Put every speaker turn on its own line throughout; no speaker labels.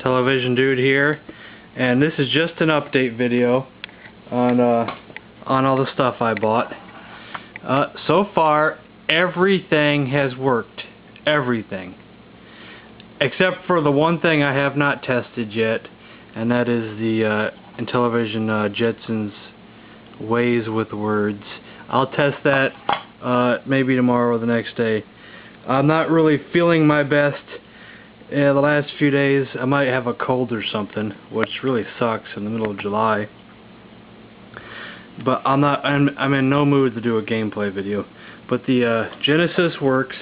Television Dude here, and this is just an update video on all the stuff I bought. So far, everything has worked. Everything. Except for the one thing I have not tested yet, and that is the Intellivision Jetsons Ways with Words. I'll test that maybe tomorrow or the next day. I'm not really feeling my best the last few days. I might have a cold or something, which really sucks in the middle of July. But I'm in no mood to do a gameplay video. But the Genesis works.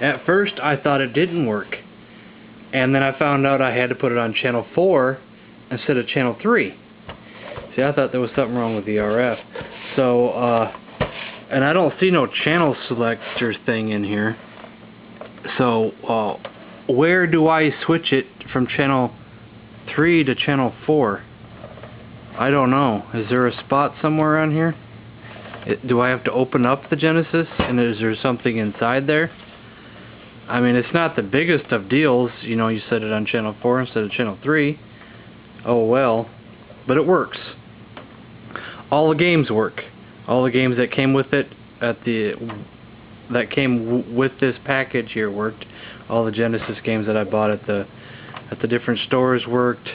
At first I thought it didn't work, and then I found out I had to put it on channel 4 instead of channel 3. See, I thought there was something wrong with the RF. So and I don't see no channel selector thing in here. So where do I switch it from channel 3 to channel 4? I don't know. Is there a spot somewhere on here? Do I have to open up the Genesis, and is there something inside there? I mean, it's not the biggest of deals. You know, you set it on channel 4 instead of channel 3. Oh well. But it works. All the games work. All the games that came with it with this package here worked. All the Genesis games that I bought at the different stores worked.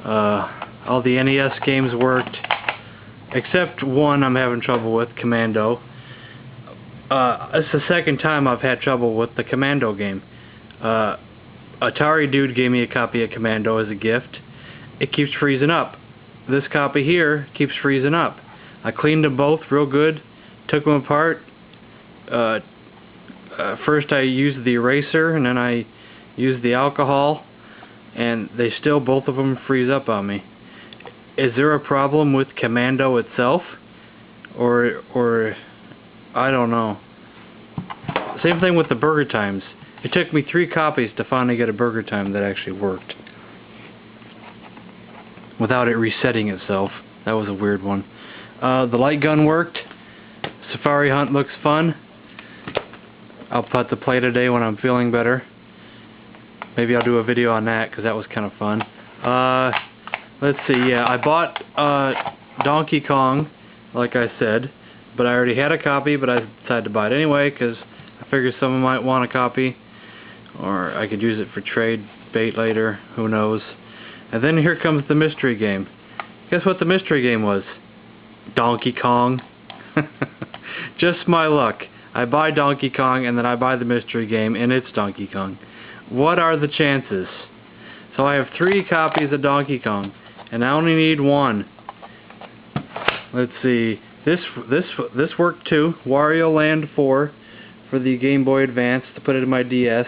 All the NES games worked, except one I'm having trouble with, Commando. It's the second time I've had trouble with the Commando game. Atari Dude gave me a copy of Commando as a gift. It keeps freezing up. This copy here keeps freezing up. I cleaned them both real good, took them apart. First I used the eraser, and then I used the alcohol, and they still, both of them, freeze up on me. Is there a problem with Commando itself? Or I don't know. Same thing with the Burger Times. It took me 3 copies to finally get a Burger Time that actually worked without it resetting itself. That was a weird one. The light gun worked. Safari Hunt looks fun. I'll put the play today when I'm feeling better. Maybe I'll do a video on that, because that was kind of fun. Let's see, yeah, I bought Donkey Kong, like I said, but I already had a copy, but I decided to buy it anyway, because I figured someone might want a copy, or I could use it for trade bait later, who knows. And then here comes the mystery game. Guess what the mystery game was? Donkey Kong. Just my luck. I buy Donkey Kong, and then I buy the mystery game, and it's Donkey Kong. What are the chances? So I have 3 copies of Donkey Kong, and I only need 1. Let's see. This worked too. Wario Land 4 for the Game Boy Advance, to put it in my DS.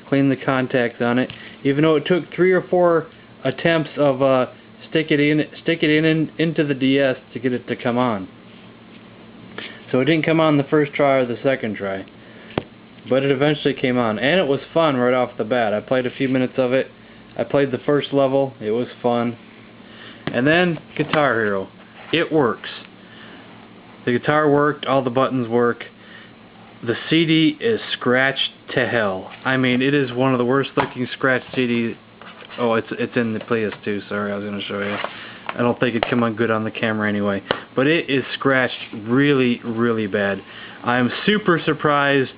Clean the contacts on it. Even though it took 3 or 4 attempts of stick it into the DS to get it to come on. So it didn't come on the first try or the second try. But it eventually came on, and it was fun right off the bat. I played a few minutes of it. I played the first level. It was fun. And then Guitar Hero. It works. The guitar worked. All the buttons work. The CD is scratched to hell. I mean, it is one of the worst looking scratched CDs. Oh, it's in the PS2. Sorry, I was going to show you. I don't think it'd come on good on the camera anyway. But it is scratched really, really bad. I'm super surprised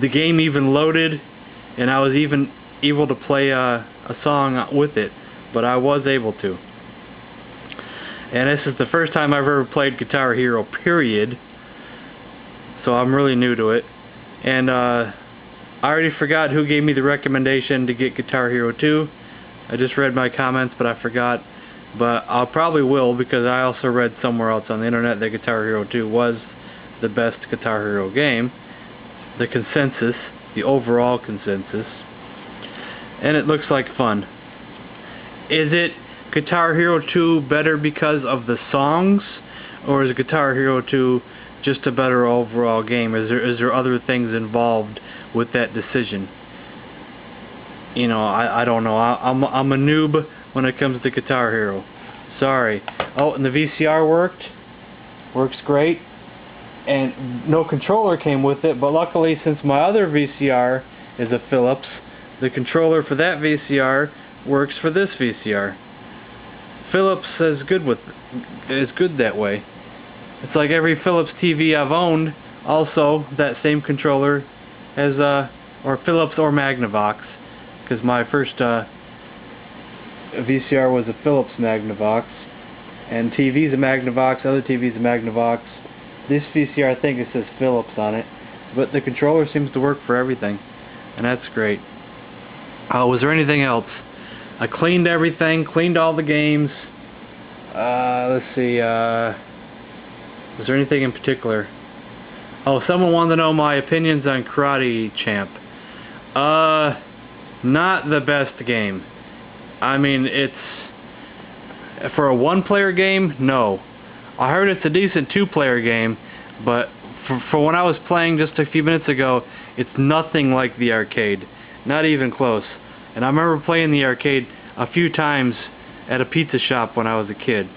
the game even loaded, and I was even able to play a song with it. But I was able to. And this is the first time I've ever played Guitar Hero, period. So I'm really new to it. And I already forgot who gave me the recommendation to get Guitar Hero 2. I just read my comments, but I forgot. But I probably will, because I also read somewhere else on the internet that Guitar Hero 2 was the best Guitar Hero game. The consensus, the overall consensus. And it looks like fun. Is it Guitar Hero 2 better because of the songs, or is Guitar Hero 2 just a better overall game? Is there other things involved with that decision? You know, I don't know. I'm a noob when it comes to Guitar Hero. Sorry. Oh, and the VCR worked. Works great. And no controller came with it, but luckily, since my other VCR is a Philips, the controller for that VCR works for this VCR. Philips is good that way. It's like every Philips TV I've owned, also that same controller has or Philips or Magnavox, because my first VCR was a Philips Magnavox, and TV's a Magnavox, other TV's a Magnavox. This VCR, I think it says Philips on it, but the controller seems to work for everything, and that's great. Was there anything else? I cleaned everything, cleaned all the games. Let's see, was there anything in particular? Oh, someone wanted to know my opinions on Karate Champ. Not the best game. I mean, it's for a one-player game, no. I heard it's a decent two-player game, but for when I was playing just a few minutes ago, it's nothing like the arcade. Not even close. And I remember playing the arcade a few times at a pizza shop when I was a kid,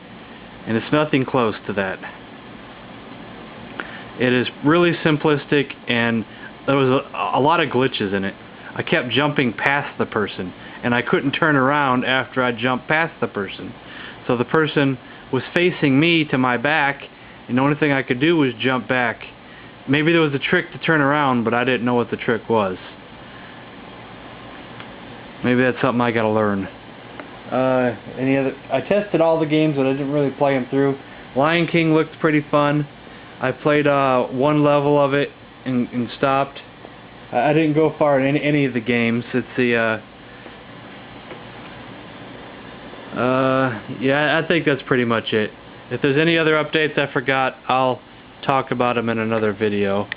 and it's nothing close to that. It is really simplistic, and there was a lot of glitches in it. I kept jumping past the person, and I couldn't turn around after I jumped past the person. So the person was facing me to my back, and the only thing I could do was jump back. Maybe there was a trick to turn around, but I didn't know what the trick was. Maybe that's something I gotta learn. Any other? I tested all the games, but I didn't really play them through. Lion King looked pretty fun. I played one level of it and stopped. I didn't go far in any of the games. It's the yeah, I think that's pretty much it. If there's any other updates I forgot, I'll talk about them in another video.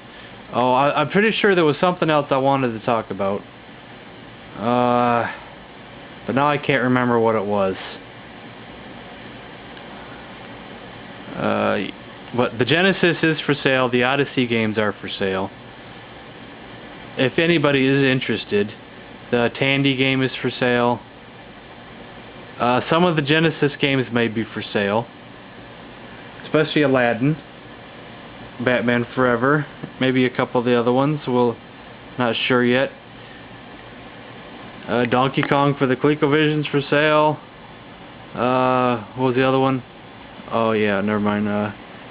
Oh, I'm pretty sure there was something else I wanted to talk about. But now I can't remember what it was. But the Genesis is for sale. The Odyssey games are for sale. If anybody is interested, the Tandy game is for sale. Some of the Genesis games may be for sale, especially Aladdin, Batman Forever, maybe a couple of the other ones. We're not sure yet. Donkey Kong for the ColecoVision's for sale. What was the other one? Oh yeah, never mind.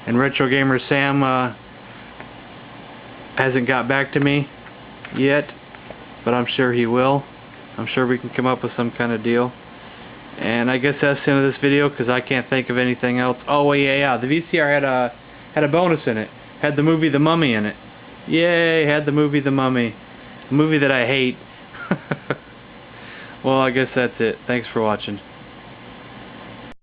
And Retro Gamer Sam hasn't got back to me yet, but I'm sure he will. I'm sure we can come up with some kind of deal. And I guess that's the end of this video, because I can't think of anything else. Oh yeah, the VCR had a bonus in it. Had the movie The Mummy in it. Yay, had the movie The Mummy. A movie that I hate. Well, I guess that's it. Thanks for watching.